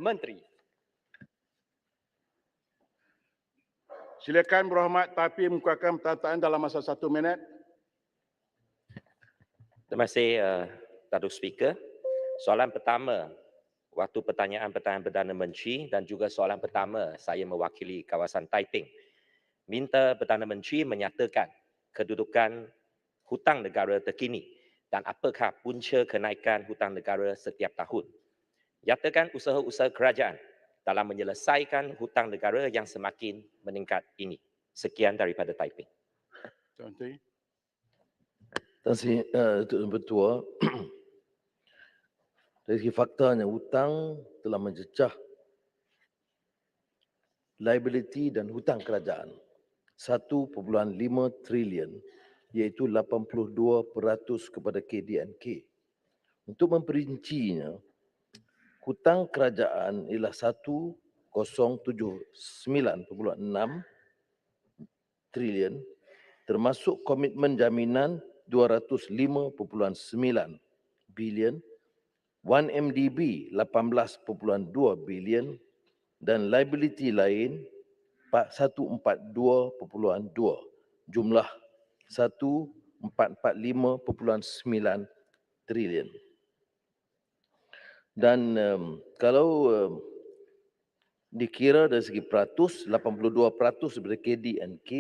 Menteri. Silakan Berhormat Tapi mengeluarkan perkataan dalam masa 1 minit. Terima kasih Datuk Speaker. Soalan pertama, waktu pertanyaan Perdana Menteri dan juga soalan pertama saya mewakili kawasan Taiping. Minta Perdana Menteri menyatakan kedudukan hutang negara terkini dan apakah punca kenaikan hutang negara setiap tahun. Nyatakan usaha-usaha kerajaan dalam menyelesaikan hutang negara yang semakin meningkat ini. Sekian daripada Taiping. Tuan Menteri. Terima kasih Tuan Ketua. Dari segi faktanya, hutang telah mencecah liability dan hutang kerajaan 1.5 trilion iaitu 82% kepada KDNK. Untuk memperincinya, hutang kerajaan ialah 1079.6 trilion termasuk komitmen jaminan 205.9 bilion, 1MDB 18.2 bilion dan liability lain 142.2, jumlah 145.9 trilion. Dan kalau dikira dari segi peratus, 82% daripada KDNK,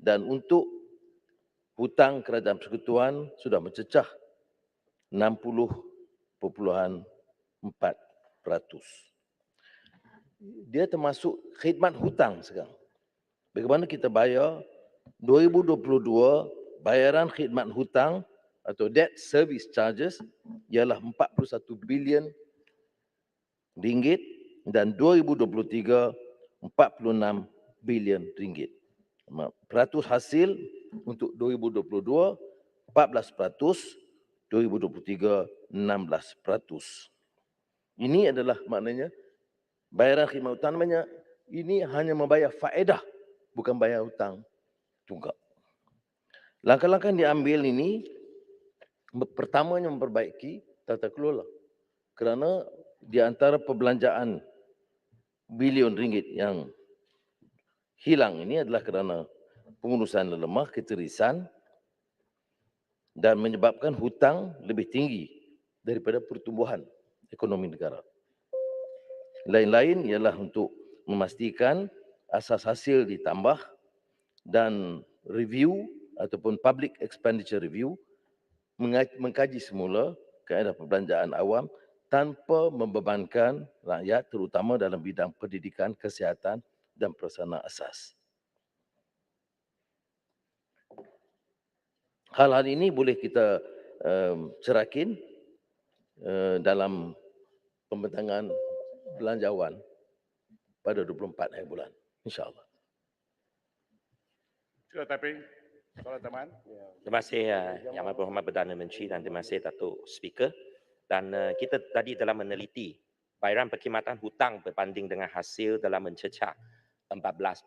dan untuk hutang kerajaan persekutuan sudah mencecah 60.4%. Dia termasuk khidmat hutang sekarang. Bagaimana kita bayar 2022 bayaran khidmat hutang atau debt service charges ialah 41 bilion ringgit dan 2023 46 bilion ringgit. Peratus hasil untuk 2022 14%, 2023 16%. Ini adalah maknanya bayaran khidmat hutang, namanya ini hanya membayar faedah, bukan bayar hutang tunggak. Langkah-langkah yang diambil ini pertamanya memperbaiki tata kelola. Kerana di antara perbelanjaan bilion ringgit yang hilang ini adalah kerana pengurusan lemah, ketirisan dan menyebabkan hutang lebih tinggi daripada pertumbuhan ekonomi negara. Lain-lain ialah untuk memastikan asas hasil ditambah dan review ataupun public expenditure review mengkaji semula kaedah perbelanjaan awam tanpa membebankan rakyat terutama dalam bidang pendidikan, kesihatan dan prasarana asas. Hal-hal ini boleh kita cerakin dalam pembentangan belanjawan pada 24 hari bulan, insya-Allah. Sila Tapi. Soalan teman. Terima kasih Yang Amat Berhormat Perdana Menteri dan terima kasih Datuk Speaker. Dan kita tadi telah meneliti bayaran perkhidmatan hutang berbanding dengan hasil dalam mencecah 14%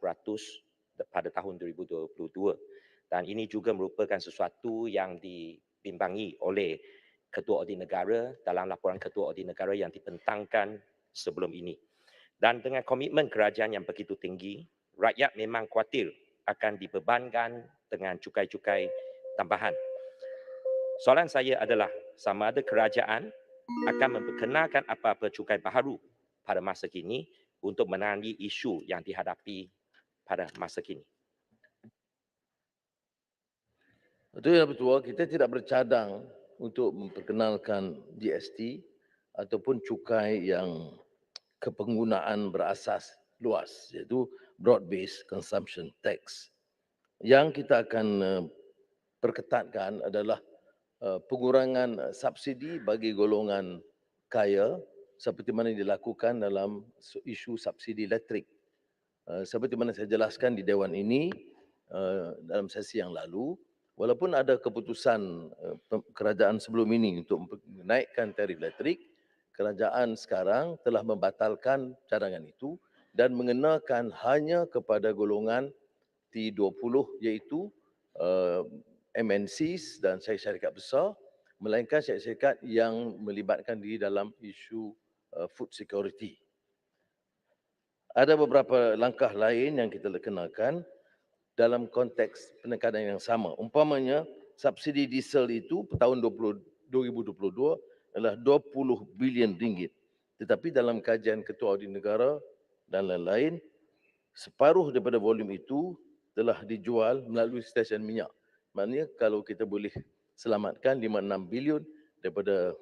pada tahun 2022. Dan ini juga merupakan sesuatu yang dibimbangi oleh Ketua Audit Negara dalam laporan Ketua Audit Negara yang dibentangkan sebelum ini. Dan dengan komitmen kerajaan yang begitu tinggi, rakyat memang khawatir akan dibebankan dengan cukai-cukai tambahan. Soalan saya adalah sama ada kerajaan akan memperkenalkan apa-apa cukai baharu pada masa kini untuk menangani isu yang dihadapi pada masa kini. Betul ya, betul. Kita tidak bercadang untuk memperkenalkan GST ataupun cukai yang kepenggunaan berasas luas, iaitu broad-based consumption tax. Yang kita akan perketatkan adalah pengurangan subsidi bagi golongan kaya seperti mana dilakukan dalam isu subsidi elektrik. Seperti mana saya jelaskan di Dewan ini dalam sesi yang lalu, walaupun ada keputusan kerajaan sebelum ini untuk menaikkan tarif elektrik, kerajaan sekarang telah membatalkan cadangan itu dan mengenakan hanya kepada golongan T20 iaitu MNCs dan syarikat besar, melainkan syarikat yang melibatkan diri dalam isu food security. Ada beberapa langkah lain yang kita kenakan dalam konteks penekanan yang sama. Umpamanya, subsidi diesel itu tahun 2022 adalah 20 bilion ringgit. Tetapi dalam kajian Ketua Audit Negara dan lain-lain, separuh daripada volume itu telah dijual melalui stesen minyak. Maknanya kalau kita boleh selamatkan 5-6 bilion daripada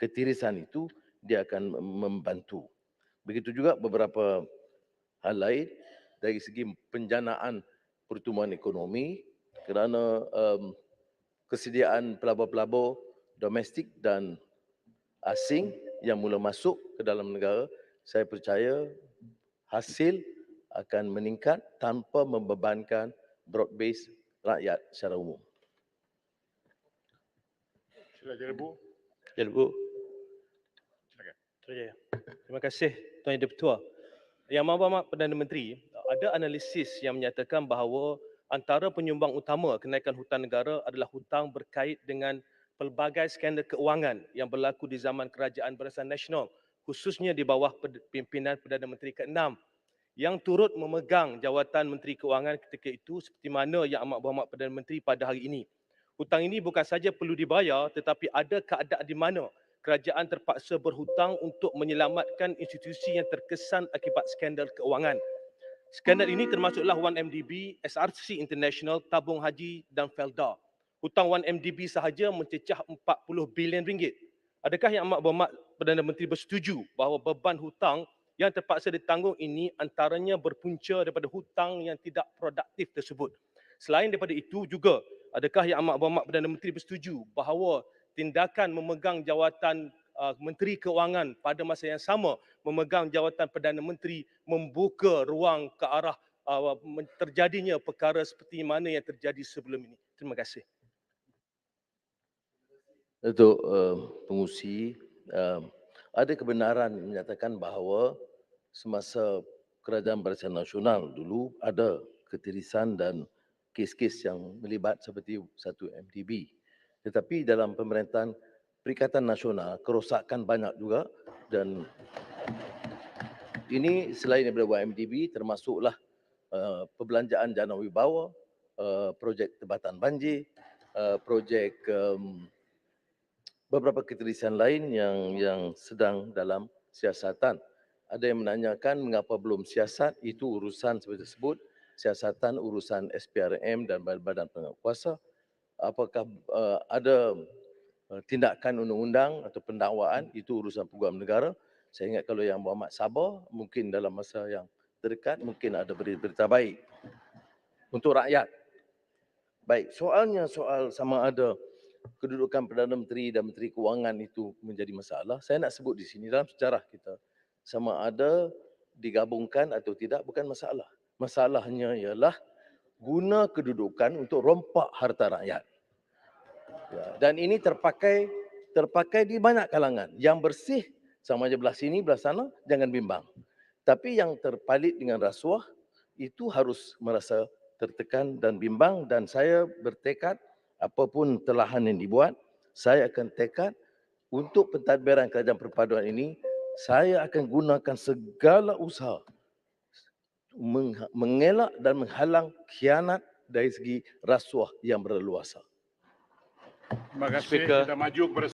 ketirisan itu, dia akan membantu. Begitu juga beberapa hal lain dari segi penjanaan pertumbuhan ekonomi kerana kesediaan pelabur-pelabur domestik dan asing yang mula masuk ke dalam negara, saya percaya hasil akan meningkat tanpa membebankan broad base rakyat secara umum. Silakan Ibu. Ya, Bu. Terima kasih Tuan Yang Di-Pertua. Yang Amat Perdana Menteri, ada analisis yang menyatakan bahawa antara penyumbang utama kenaikan hutang negara adalah hutang berkait dengan pelbagai skandal keuangan yang berlaku di zaman Kerajaan Barisan Nasional, khususnya di bawah pimpinan Perdana Menteri ke-6 yang turut memegang jawatan Menteri Keuangan ketika itu seperti mana Yang Amat Berhormat Perdana Menteri pada hari ini. Hutang ini bukan saja perlu dibayar tetapi ada keadaan di mana kerajaan terpaksa berhutang untuk menyelamatkan institusi yang terkesan akibat skandal keuangan. Skandal ini termasuklah 1MDB, SRC International, Tabung Haji dan Felda. Hutang 1MDB sahaja mencecah 40 bilion ringgit. Adakah Yang Amat Berhormat Perdana Menteri bersetuju bahawa beban hutang yang terpaksa ditanggung ini antaranya berpunca daripada hutang yang tidak produktif tersebut? Selain daripada itu juga, adakah Yang Amat Berhormat Perdana Menteri bersetuju bahawa tindakan memegang jawatan Menteri Keuangan pada masa yang sama memegang jawatan Perdana Menteri membuka ruang ke arah terjadinya perkara seperti mana yang terjadi sebelum ini? Terima kasih. Untuk pengusi, ada kebenaran menyatakan bahawa semasa Kerajaan Barisan Nasional dulu ada ketirisan dan kes-kes yang melibat seperti satu MDB. Tetapi dalam pemerintahan Perikatan Nasional, kerosakan banyak juga dan ini selain daripada YMDB termasuklah perbelanjaan jana wibawa, projek tebatan banjir, projek beberapa ketirisan lain yang sedang dalam siasatan. Ada yang menanyakan mengapa belum siasat, itu urusan seperti tersebut, siasatan urusan SPRM dan badan penguasa. Apakah ada tindakan undang-undang atau pendakwaan, itu urusan peguam negara. Saya ingat kalau Yang Berhormat sabar, mungkin dalam masa yang terdekat mungkin ada berita baik untuk rakyat. Baik, soalnya soal sama ada kedudukan Perdana Menteri dan Menteri Keuangan itu menjadi masalah, saya nak sebut di sini dalam sejarah kita, sama ada digabungkan atau tidak bukan masalah. Masalahnya ialah guna kedudukan untuk rompak harta rakyat. Ya, dan ini terpakai di banyak kalangan. Yang bersih sama aja belah sini, belah sana, jangan bimbang. Tapi yang terpalit dengan rasuah itu harus merasa tertekan dan bimbang, dan saya bertekad apapun telahan yang dibuat, saya akan tekad untuk pentadbiran kerajaan perpaduan ini, saya akan gunakan segala usaha mengelak dan menghalang khianat dari segi rasuah yang berleluasa. Terima kasih. Speaker. Kita maju kepada